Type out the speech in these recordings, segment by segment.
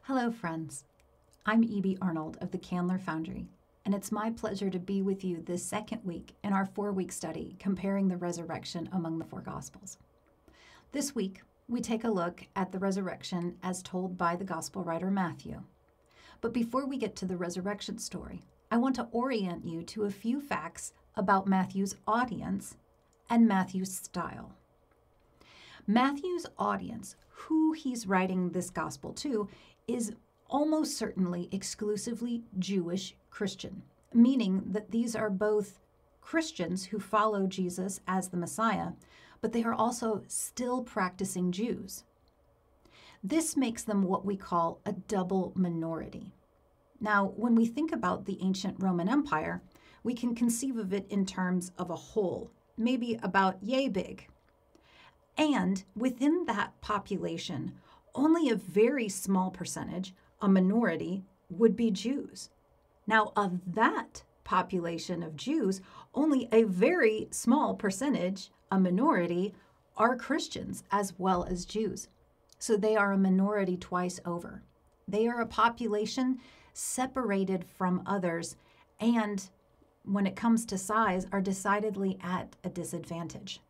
Hello, friends. I'm E.B. Arnold of the Candler Foundry, and it's my pleasure to be with you this second week in our 4-week study comparing the resurrection among the four Gospels. This week, we take a look at the resurrection as told by the Gospel writer Matthew. But before we get to the resurrection story, I want to orient you to a few facts about Matthew's audience and Matthew's style. Matthew's audience, who he's writing this gospel to, is almost certainly exclusively Jewish Christian, meaning that these are both Christians who follow Jesus as the Messiah, but they are also still practicing Jews. This makes them what we call a double minority. Now, when we think about the ancient Roman Empire, we can conceive of it in terms of a whole, maybe about yay big. And within that population, only a very small percentage, a minority, would be Jews. Now, of that population of Jews, only a very small percentage, a minority, are Christians as well as Jews. So they are a minority twice over. They are a population separated from others, and when it comes to size, are decidedly at a disadvantage.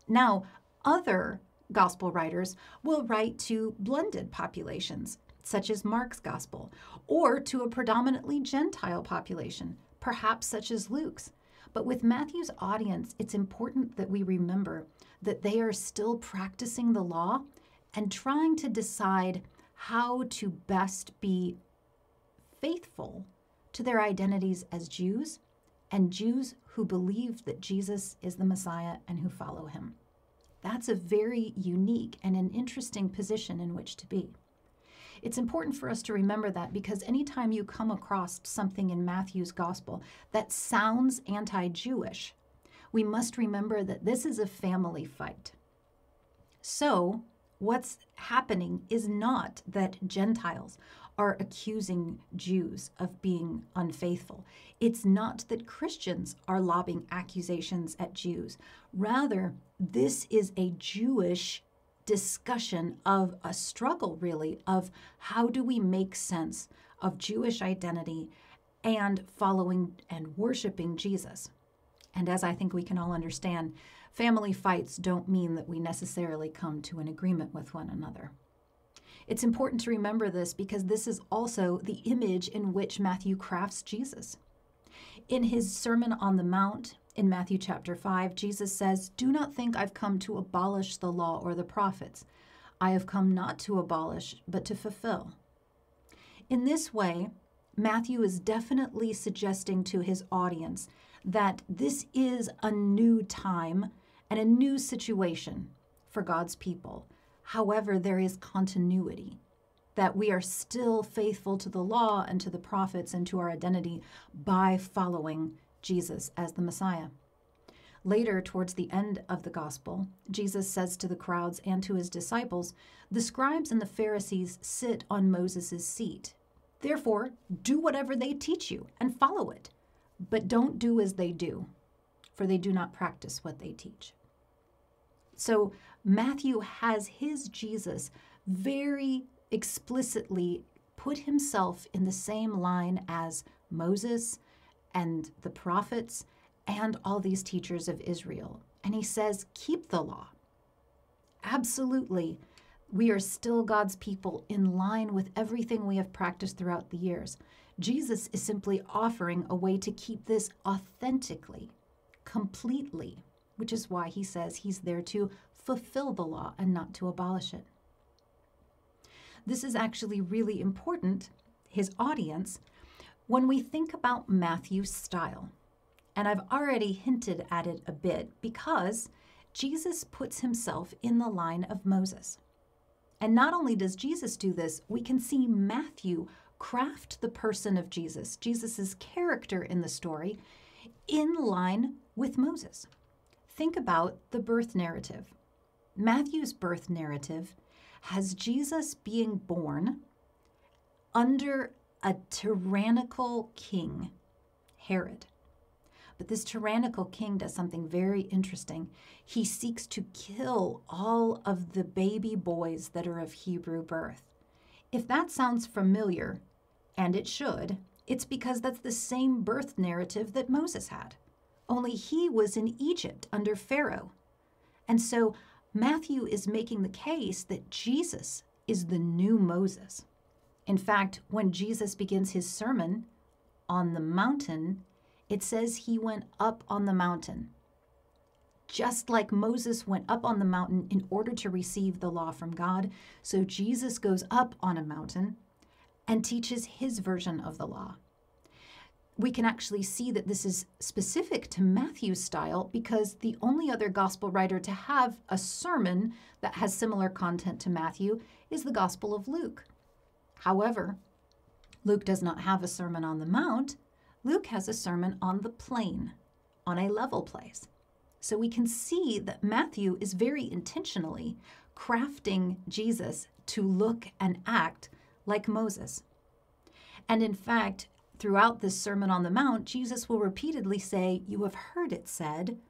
Now, other gospel writers will write to blended populations, such as Mark's gospel, or to a predominantly Gentile population, perhaps such as Luke's. But with Matthew's audience, it's important that we remember that they are still practicing the law and trying to decide how to best be faithful to their identities as Jews and Jews who believe that Jesus is the Messiah and who follow him. That's a very unique and an interesting position in which to be. It's important for us to remember that because anytime you come across something in Matthew's gospel that sounds anti-Jewish, we must remember that this is a family fight. So, what's happening is not that Gentiles are accusing Jews of being unfaithful. It's not that Christians are lobbing accusations at Jews. Rather, this is a Jewish discussion of a struggle, really, of how do we make sense of Jewish identity and following and worshiping Jesus. And as I think we can all understand, family fights don't mean that we necessarily come to an agreement with one another. It's important to remember this because this is also the image in which Matthew crafts Jesus. In his Sermon on the Mount, in Matthew chapter 5, Jesus says, "Do not think I've come to abolish the law or the prophets. I have come not to abolish, but to fulfill." In this way, Matthew is definitely suggesting to his audience that this is a new time and a new situation for God's people. However, there is continuity, that we are still faithful to the law and to the prophets and to our identity by following Jesus as the Messiah. Later, towards the end of the gospel, Jesus says to the crowds and to his disciples, "The scribes and the Pharisees sit on Moses' seat. Therefore, do whatever they teach you and follow it, but don't do as they do, for they do not practice what they teach." So Matthew has his Jesus very explicitly put himself in the same line as Moses and the prophets and all these teachers of Israel. And he says, keep the law. Absolutely, we are still God's people in line with everything we have practiced throughout the years. Jesus is simply offering a way to keep this authentically, completely, which is why he says he's there to fulfill the law and not to abolish it. This is actually really important, his audience, when we think about Matthew's style. And I've already hinted at it a bit because Jesus puts himself in the line of Moses. And not only does Jesus do this, we can see Matthew craft the person of Jesus, Jesus's character in the story, in line with Moses. Think about the birth narrative. Matthew's birth narrative has Jesus being born under a tyrannical king, Herod. But this tyrannical king does something very interesting. He seeks to kill all of the baby boys that are of Hebrew birth If that sounds familiar, and it should, it's because that's the same birth narrative that Moses had. Only he was in Egypt under Pharaoh. And so Matthew is making the case that Jesus is the new Moses. In fact, when Jesus begins his sermon on the mountain, it says he went up on the mountain. Just like Moses went up on the mountain in order to receive the law from God, so Jesus goes up on a mountain and teaches his version of the law. We can actually see that this is specific to Matthew's style because the only other gospel writer to have a sermon that has similar content to Matthew is the Gospel of Luke. However, Luke does not have a Sermon on the Mount. Luke has a sermon on the plain, on a level place. So we can see that Matthew is very intentionally crafting Jesus to look and act like Moses. And in fact, throughout this Sermon on the Mount, Jesus will repeatedly say, "You have heard it said,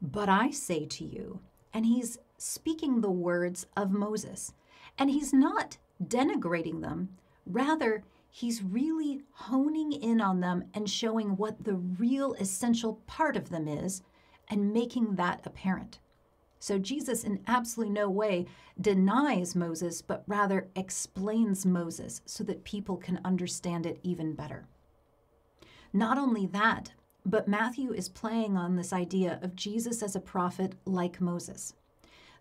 but I say to you." And he's speaking the words of Moses. And he's not denigrating them. Rather, he's really honing in on them and showing what the real essential part of them is and making that apparent. So Jesus in absolutely no way denies Moses, but rather explains Moses so that people can understand it even better. Not only that, but Matthew is playing on this idea of Jesus as a prophet like Moses.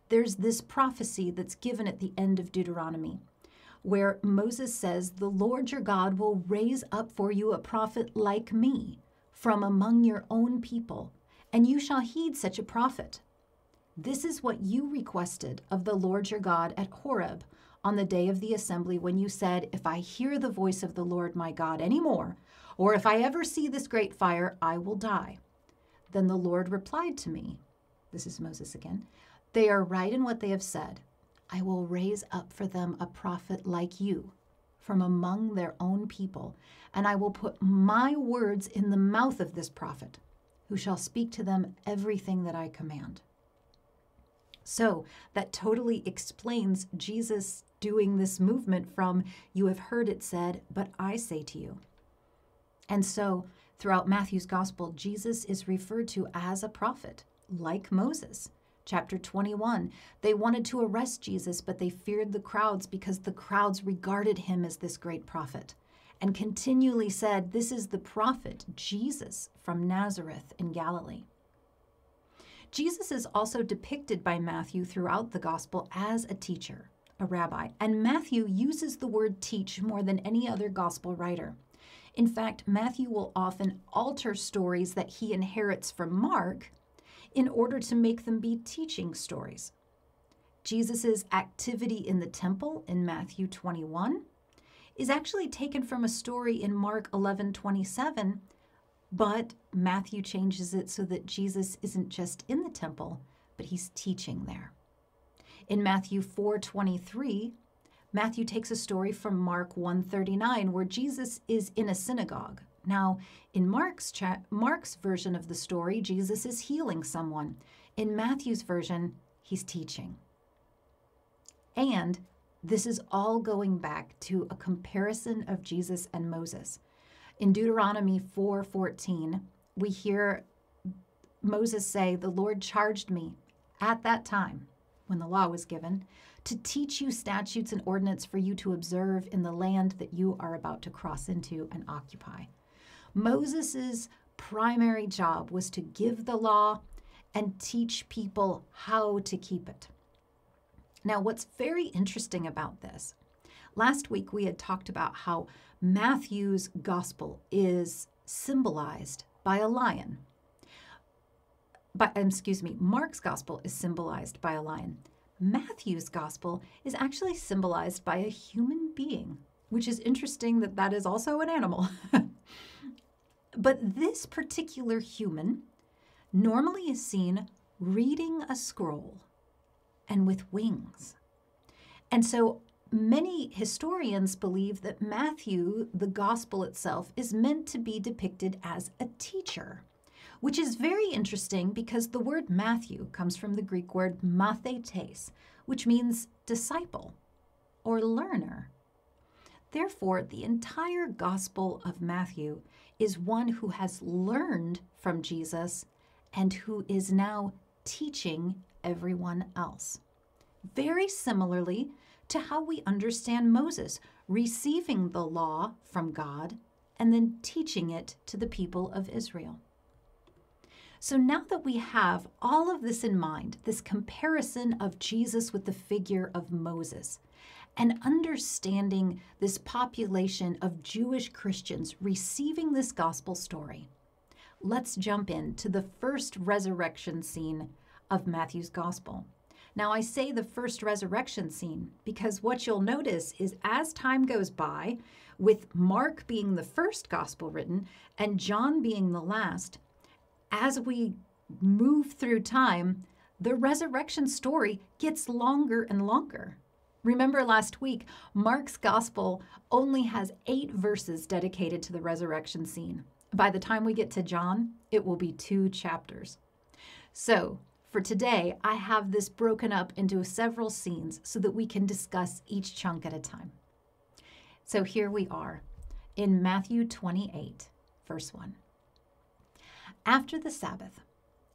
There's this prophecy that's given at the end of Deuteronomy, where Moses says, "The Lord your God will raise up for you a prophet like me from among your own people, and you shall heed such a prophet. This is what you requested of the Lord your God at Horeb on the day of the assembly when you said, 'If I hear the voice of the Lord my God anymore, or if I ever see this great fire, I will die.' Then the Lord replied to me," this is Moses again, "they are right in what they have said. I will raise up for them a prophet like you from among their own people, and I will put my words in the mouth of this prophet, who shall speak to them everything that I command." So that totally explains Jesus doing this movement from, "You have heard it said, but I say to you." And so throughout Matthew's gospel, Jesus is referred to as a prophet, like Moses. Chapter 21, they wanted to arrest Jesus, but they feared the crowds because the crowds regarded him as this great prophet and continually said, "This is the prophet, Jesus from Nazareth in Galilee." Jesus is also depicted by Matthew throughout the gospel as a teacher, a rabbi, and Matthew uses the word teach more than any other gospel writer. In fact, Matthew will often alter stories that he inherits from Mark in order to make them be teaching stories. Jesus' activity in the temple in Matthew 21 is actually taken from a story in Mark 11:27, but Matthew changes it so that Jesus isn't just in the temple, but he's teaching there. In Matthew 4:23, Matthew takes a story from Mark 1:39 where Jesus is in a synagogue. Now, in Mark's version of the story, Jesus is healing someone. In Matthew's version, he's teaching. And this is all going back to a comparison of Jesus and Moses. In Deuteronomy 4:14, we hear Moses say, "The Lord charged me at that time," when the law was given, "to teach you statutes and ordinance for you to observe in the land that you are about to cross into and occupy." Moses' primary job was to give the law and teach people how to keep it. Now, what's very interesting about this, last week we had talked about how Matthew's gospel is symbolized by a lion. Mark's gospel is symbolized by a lion. Matthew's gospel is actually symbolized by a human being, which is interesting that that is also an animal. But this particular human normally is seen reading a scroll and with wings. And so many historians believe that Matthew, the gospel itself, is meant to be depicted as a teacher, which is very interesting because the word Matthew comes from the Greek word mathetes, which means disciple or learner. Therefore, the entire Gospel of Matthew is one who has learned from Jesus and who is now teaching everyone else. Very similarly to how we understand Moses receiving the law from God and then teaching it to the people of Israel. So now that we have all of this in mind, this comparison of Jesus with the figure of Moses, and understanding this population of Jewish Christians receiving this gospel story, let's jump into the first resurrection scene of Matthew's gospel. Now, I say the first resurrection scene because what you'll notice is as time goes by, with Mark being the first gospel written and John being the last, as we move through time, the resurrection story gets longer and longer. Remember last week, Mark's gospel only has 8 verses dedicated to the resurrection scene. By the time we get to John, it will be 2 chapters. So for today, I have this broken up into several scenes so that we can discuss each chunk at a time. So here we are in Matthew 28, verse 1. After the Sabbath,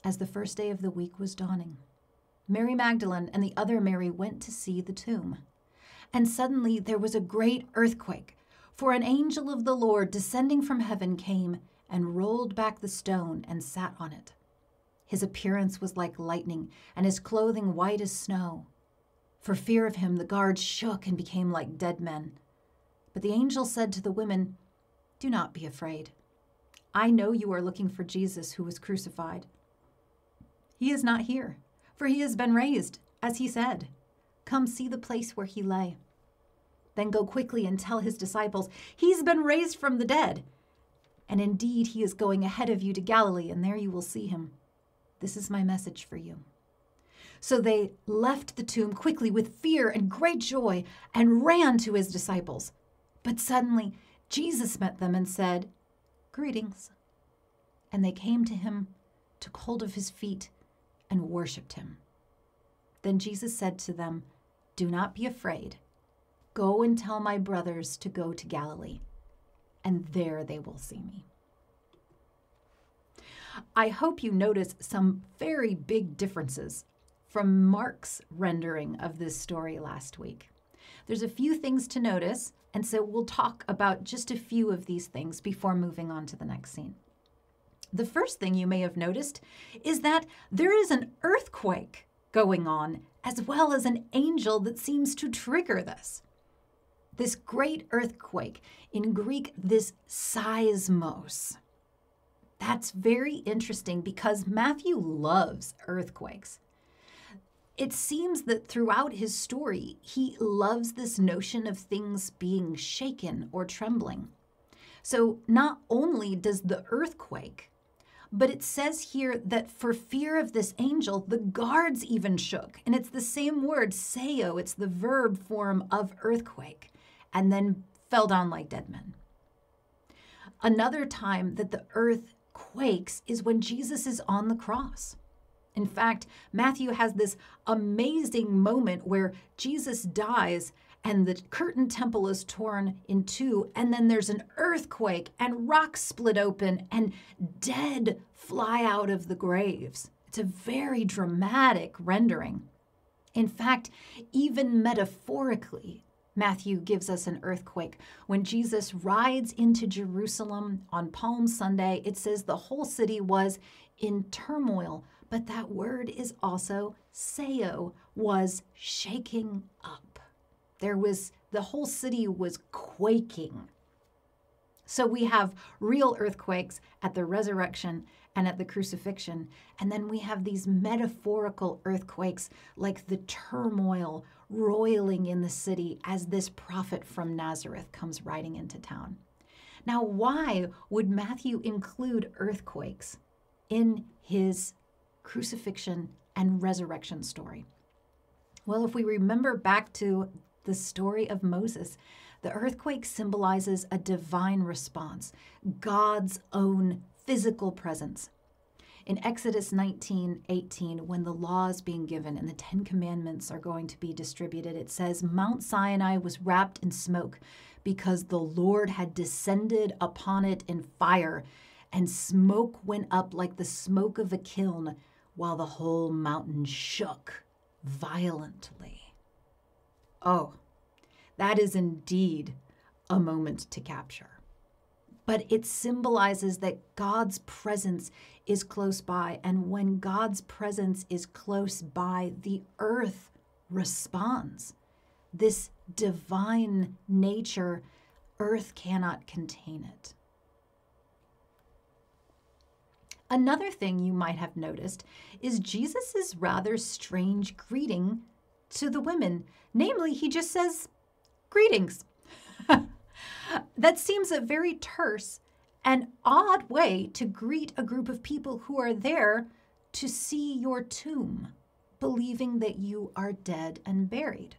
as the first day of the week was dawning, Mary Magdalene and the other Mary went to see the tomb. And suddenly there was a great earthquake, for an angel of the Lord descending from heaven came and rolled back the stone and sat on it. His appearance was like lightning, and his clothing white as snow. For fear of him, the guards shook and became like dead men. But the angel said to the women, "Do not be afraid. I know you are looking for Jesus who was crucified. He is not here, for he has been raised, as he said. Come see the place where he lay. Then go quickly and tell his disciples, he's been raised from the dead. And indeed, he is going ahead of you to Galilee, and there you will see him. This is my message for you." So they left the tomb quickly with fear and great joy and ran to his disciples. But suddenly Jesus met them and said, "Greetings." And they came to him, took hold of his feet, and worshipped him. Then Jesus said to them, "Do not be afraid. Go and tell my brothers to go to Galilee, and there they will see me." I hope you notice some very big differences from Mark's rendering of this story last week. There's a few things to notice, and so we'll talk about just a few of these things before moving on to the next scene. The first thing you may have noticed is that there is an earthquake going on, as well as an angel that seems to trigger this. This great earthquake, in Greek, this seismos. That's very interesting because Matthew loves earthquakes. It seems that throughout his story, he loves this notion of things being shaken or trembling. So not only does the earthquake, but it says here that for fear of this angel, the guards even shook. And it's the same word, seo, it's the verb form of earthquake, and then fell down like dead men. Another time that the earth quakes is when Jesus is on the cross. In fact, Matthew has this amazing moment where Jesus dies and the curtain temple is torn in two, and then there's an earthquake and rocks split open and dead fly out of the graves. It's a very dramatic rendering. In fact, even metaphorically, Matthew gives us an earthquake. When Jesus rides into Jerusalem on Palm Sunday, it says the whole city was in turmoil, but that word is also seo, was shaking up. The whole city was quaking. So we have real earthquakes at the resurrection and at the crucifixion. And then we have these metaphorical earthquakes like the turmoil roiling in the city as this prophet from Nazareth comes riding into town. Now, why would Matthew include earthquakes in his crucifixion and resurrection story? Well, if we remember back to the story of Moses, the earthquake symbolizes a divine response, God's own physical presence. In Exodus 19:18, when the law is being given and the 10 Commandments are going to be distributed, it says, Mount Sinai was wrapped in smoke because the Lord had descended upon it in fire, and smoke went up like the smoke of a kiln, while the whole mountain shook violently. Oh, that is indeed a moment to capture. But it symbolizes that God's presence is close by. And when God's presence is close by, the earth responds. This divine nature, earth cannot contain it. Another thing you might have noticed is Jesus' rather strange greeting to the women. Namely, he just says, "Greetings." That seems a very terse and odd way to greet a group of people who are there to see your tomb, believing that you are dead and buried.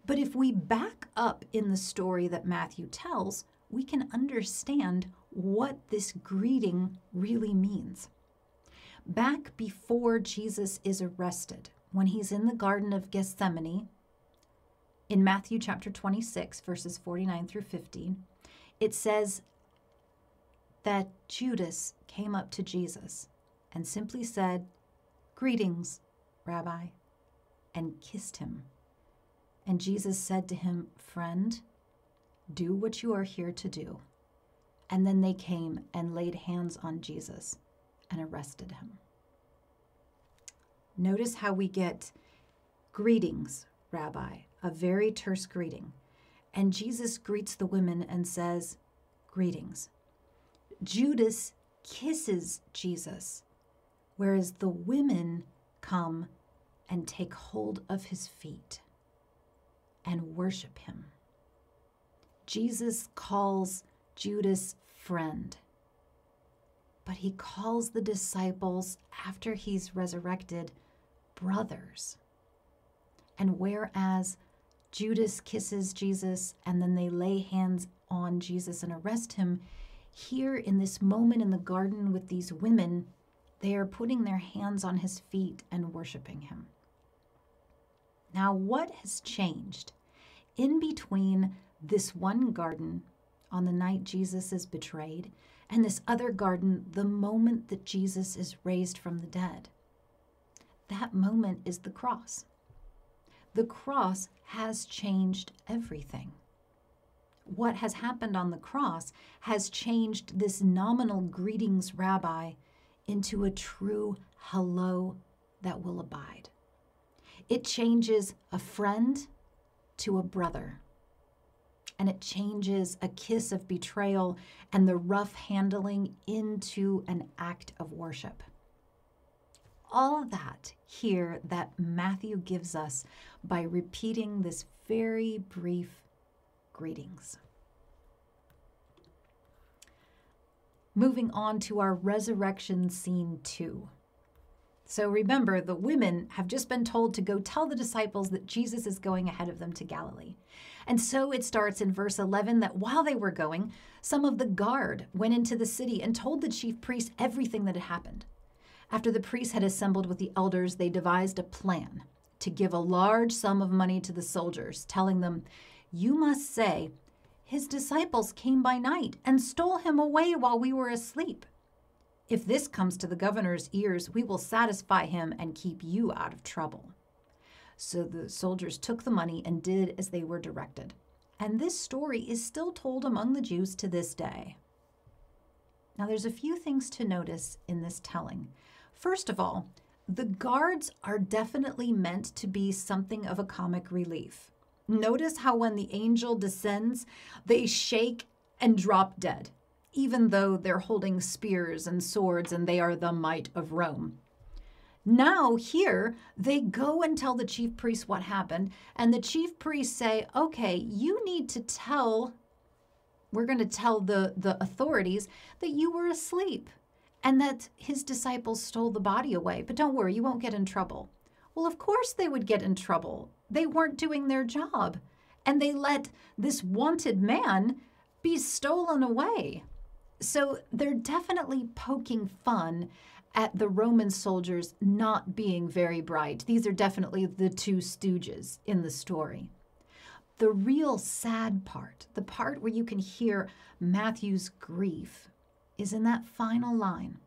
But if we back up in the story that Matthew tells, we can understand what this greeting really means. Back before Jesus is arrested, when he's in the Garden of Gethsemane, in Matthew chapter 26, verses 49 through 50, it says that Judas came up to Jesus and simply said, "Greetings, Rabbi," and kissed him. And Jesus said to him, "Friend, do what you are here to do." And then they came and laid hands on Jesus and arrested him. Notice how we get "Greetings, Rabbi," a very terse greeting. And Jesus greets the women and says, "Greetings." Judas kisses Jesus, whereas the women come and take hold of his feet and worship him. Jesus calls Judas friend, but he calls the disciples, after he's resurrected, brothers. And whereas Judas kisses Jesus and then they lay hands on Jesus and arrest him, here in this moment in the garden with these women, they are putting their hands on his feet and worshiping him. Now, what has changed in between this one garden on the night Jesus is betrayed and this other garden the moment that Jesus is raised from the dead? That moment is the cross. The cross has changed everything. What has happened on the cross has changed this nominal "Greetings, Rabbi" into a true hello that will abide. It changes a friend to a brother. And it changes a kiss of betrayal and the rough handling into an act of worship. All that here that Matthew gives us by repeating this very brief "Greetings." Moving on to our resurrection scene 2. So remember, the women have just been told to go tell the disciples that Jesus is going ahead of them to Galilee. And so it starts in verse 11 that while they were going, some of the guard went into the city and told the chief priests everything that had happened. After the priests had assembled with the elders, they devised a plan to give a large sum of money to the soldiers, telling them, "You must say, 'His disciples came by night and stole him away while we were asleep.' If this comes to the governor's ears, we will satisfy him and keep you out of trouble." So the soldiers took the money and did as they were directed. And this story is still told among the Jews to this day. Now, there's a few things to notice in this telling. First of all, the guards are definitely meant to be something of a comic relief. Notice how when the angel descends, they shake and drop dead, even though they're holding spears and swords and they are the might of Rome. Now here, they go and tell the chief priests what happened, and the chief priests say, "Okay, you need to we're going to tell the authorities that you were asleep and that his disciples stole the body away, but don't worry, you won't get in trouble." Well, of course they would get in trouble. They weren't doing their job, and they let this wanted man be stolen away. So they're definitely poking fun at the Roman soldiers not being very bright. These are definitely the two stooges in the story. The real sad part, the part where you can hear Matthew's grief, is in that final line.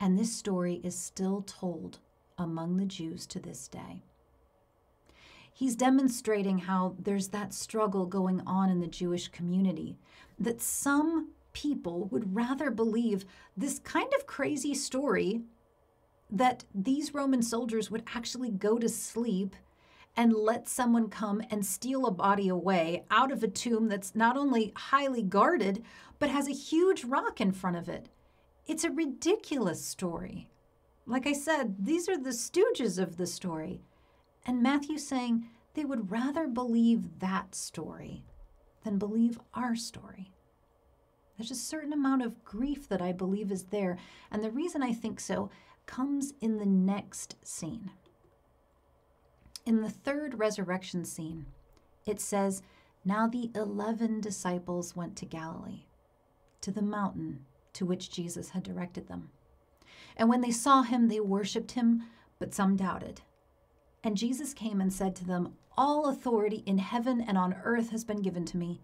And this story is still told among the Jews to this day. He's demonstrating how there's that struggle going on in the Jewish community, that some people would rather believe this kind of crazy story that these Roman soldiers would actually go to sleep and let someone come and steal a body away out of a tomb that's not only highly guarded, but has a huge rock in front of it. It's a ridiculous story. Like I said, these are the stooges of the story. And Matthew's saying they would rather believe that story than believe our story. There's a certain amount of grief that I believe is there. And the reason I think so comes in the next scene. In the third resurrection scene, it says, "Now the 11 disciples went to Galilee, to the mountain to which Jesus had directed them. And when they saw him, they worshipped him, but some doubted. And Jesus came and said to them, 'All authority in heaven and on earth has been given to me.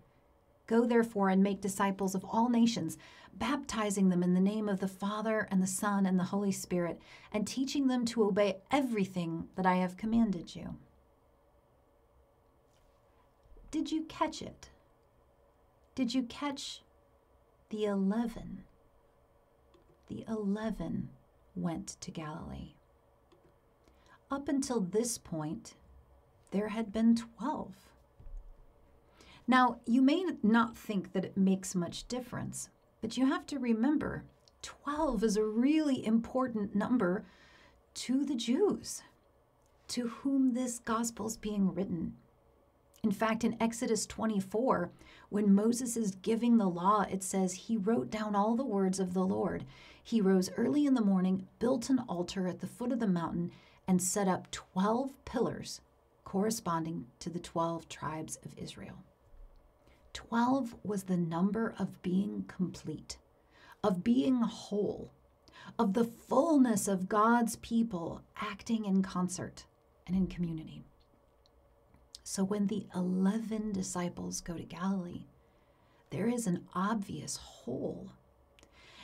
Go therefore and make disciples of all nations, baptizing them in the name of the Father and the Son and the Holy Spirit, and teaching them to obey everything that I have commanded you.'" Did you catch it? Did you catch the 11? The 11 went to Galilee. Up until this point, there had been 12. Now, you may not think that it makes much difference, but you have to remember 12 is a really important number to the Jews, to whom this gospel is being written. In fact, in Exodus 24, when Moses is giving the law, it says he wrote down all the words of the Lord. He rose early in the morning, built an altar at the foot of the mountain, and set up 12 pillars corresponding to the 12 tribes of Israel. 12 was the number of being complete, of being whole, of the fullness of God's people acting in concert and in community. So when the 11 disciples go to Galilee, there is an obvious whole.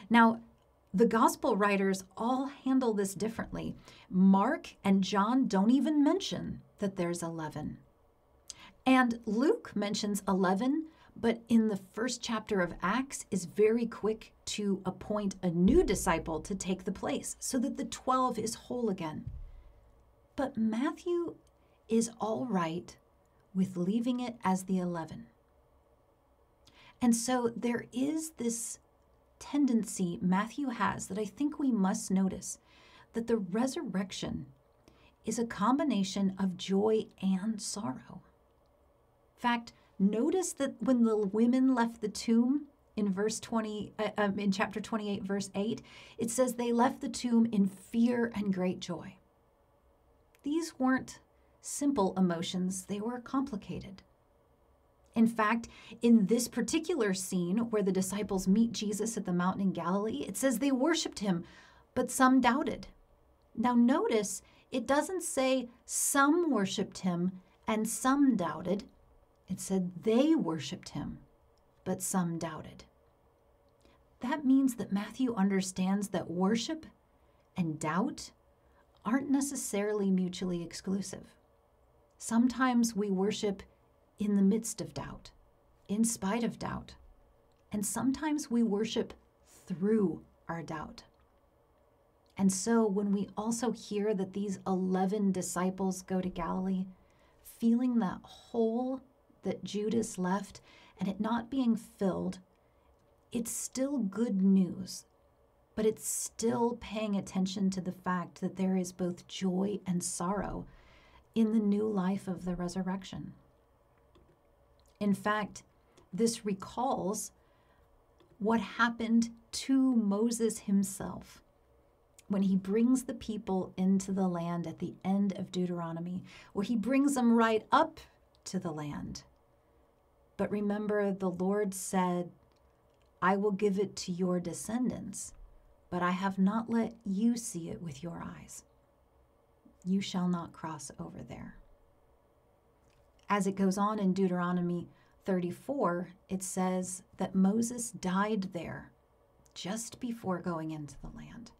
Now, the gospel writers all handle this differently. Mark and John don't even mention that there's 11. And Luke mentions 11, but in the first chapter of Acts is very quick to appoint a new disciple to take the place so that the 12 is whole again. But Matthew is all right with leaving it as the 11. And so there is this tendency Matthew has that I think we must notice, that the resurrection is a combination of joy and sorrow. In fact, notice that when the women left the tomb in chapter 28, verse 8, it says they left the tomb in fear and great joy. These weren't simple emotions, they were complicated. In fact, in this particular scene where the disciples meet Jesus at the mountain in Galilee, it says they worshiped him, but some doubted. Now notice, it doesn't say some worshiped him and some doubted. It said they worshiped him, but some doubted. That means that Matthew understands that worship and doubt aren't necessarily mutually exclusive. Sometimes we worship in the midst of doubt, in spite of doubt, and sometimes we worship through our doubt. And so when we also hear that these 11 disciples go to Galilee, feeling that hole that Judas left and it not being filled, it's still good news, but it's still paying attention to the fact that there is both joy and sorrow in the new life of the resurrection. In fact, this recalls what happened to Moses himself when he brings the people into the land at the end of Deuteronomy, where he brings them right up to the land. But remember, the Lord said, "I will give it to your descendants, but I have not let you see it with your eyes. You shall not cross over there." As it goes on in Deuteronomy 34, it says that Moses died there just before going into the land,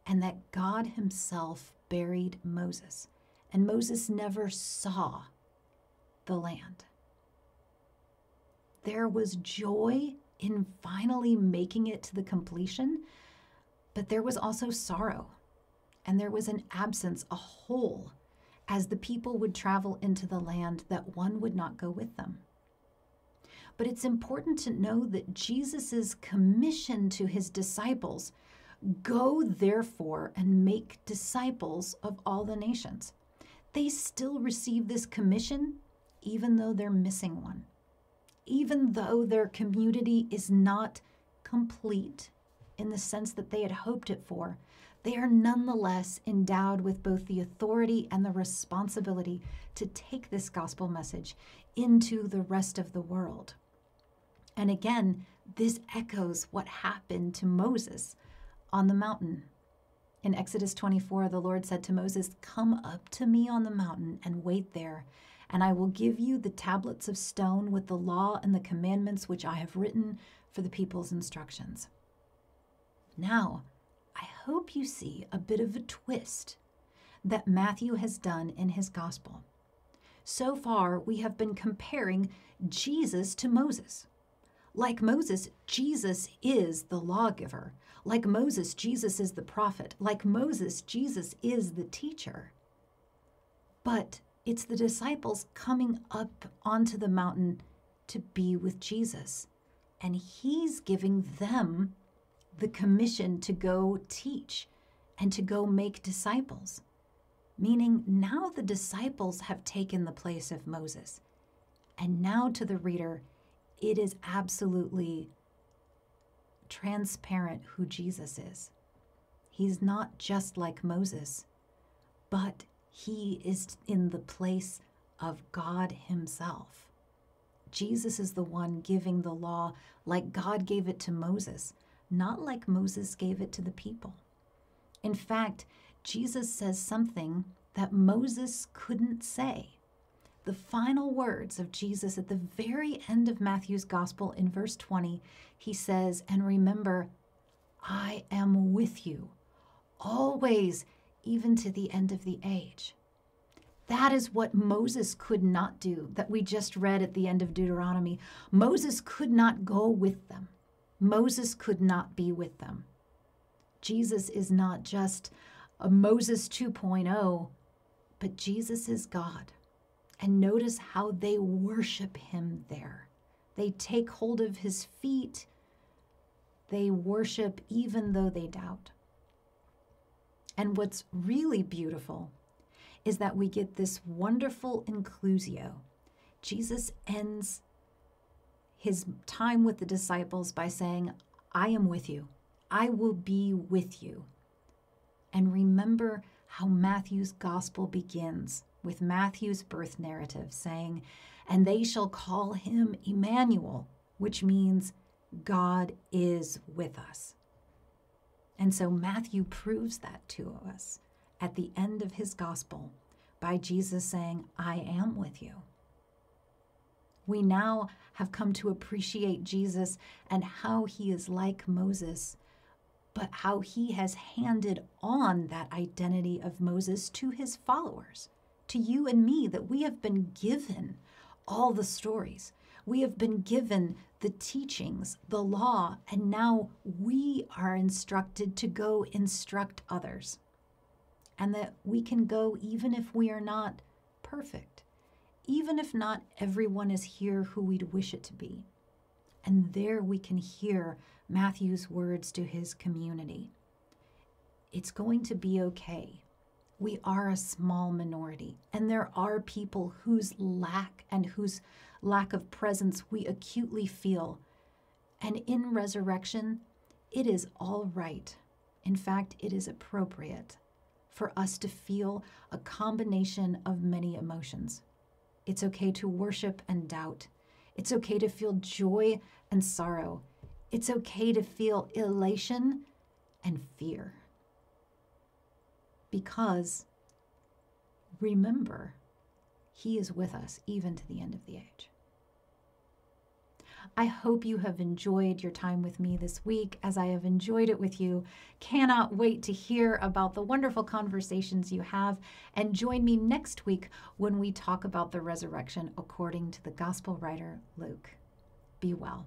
and that God himself buried Moses, and Moses never saw the land. There was joy in finally making it to the completion, but there was also sorrow, and there was an absence, a hole, as the people would travel into the land that one would not go with them. But it's important to know that Jesus' commission to his disciples, go therefore and make disciples of all the nations. They still receive this commission even though they're missing one. Even though their community is not complete in the sense that they had hoped it for, they are nonetheless endowed with both the authority and the responsibility to take this gospel message into the rest of the world. And again, this echoes what happened to Moses on the mountain. In Exodus 24, the Lord said to Moses, "Come up to me on the mountain and wait there, and I will give you the tablets of stone with the law and the commandments which I have written for the people's instructions." Now, I hope you see a bit of a twist that Matthew has done in his gospel. So far, we have been comparing Jesus to Moses. Like Moses, Jesus is the lawgiver. Like Moses, Jesus is the prophet. Like Moses, Jesus is the teacher. But it's the disciples coming up onto the mountain to be with Jesus. And he's giving them the commission to go teach and to go make disciples. Meaning now the disciples have taken the place of Moses. And now to the reader, it is absolutely transparent who Jesus is. He's not just like Moses, but he is in the place of God himself. Jesus is the one giving the law like God gave it to Moses, not like Moses gave it to the people. In fact, Jesus says something that Moses couldn't say. The final words of Jesus at the very end of Matthew's gospel in verse 20, he says, "And remember, I am with you always, even to the end of the age." That is what Moses could not do, that we just read at the end of Deuteronomy. Moses could not go with them. Moses could not be with them. Jesus is not just a Moses 2.0, but Jesus is God. And notice how they worship him there. They take hold of his feet. They worship even though they doubt. And what's really beautiful is that we get this wonderful inclusio. Jesus ends his time with the disciples by saying, "I am with you. I will be with you." And remember how Matthew's gospel begins with Matthew's birth narrative saying, "And they shall call him Emmanuel," which means God is with us. And so Matthew proves that to us at the end of his gospel by Jesus saying, "I am with you." We now have come to appreciate Jesus and how he is like Moses, but how he has handed on that identity of Moses to his followers, to you and me, that we have been given all the stories. We have been given the teachings, the law, and now we are instructed to go instruct others. And that we can go even if we are not perfect, even if not everyone is here who we'd wish it to be. And there we can hear Matthew's words to his community. It's going to be okay. We are a small minority, and there are people whose lack of presence we acutely feel. And in resurrection, it is all right. In fact, it is appropriate for us to feel a combination of many emotions. It's okay to worship and doubt. It's okay to feel joy and sorrow. It's okay to feel elation and fear. Because remember, He is with us even to the end of the age. I hope you have enjoyed your time with me this week as I have enjoyed it with you. Cannot wait to hear about the wonderful conversations you have, and join me next week when we talk about the resurrection according to the gospel writer Luke. Be well.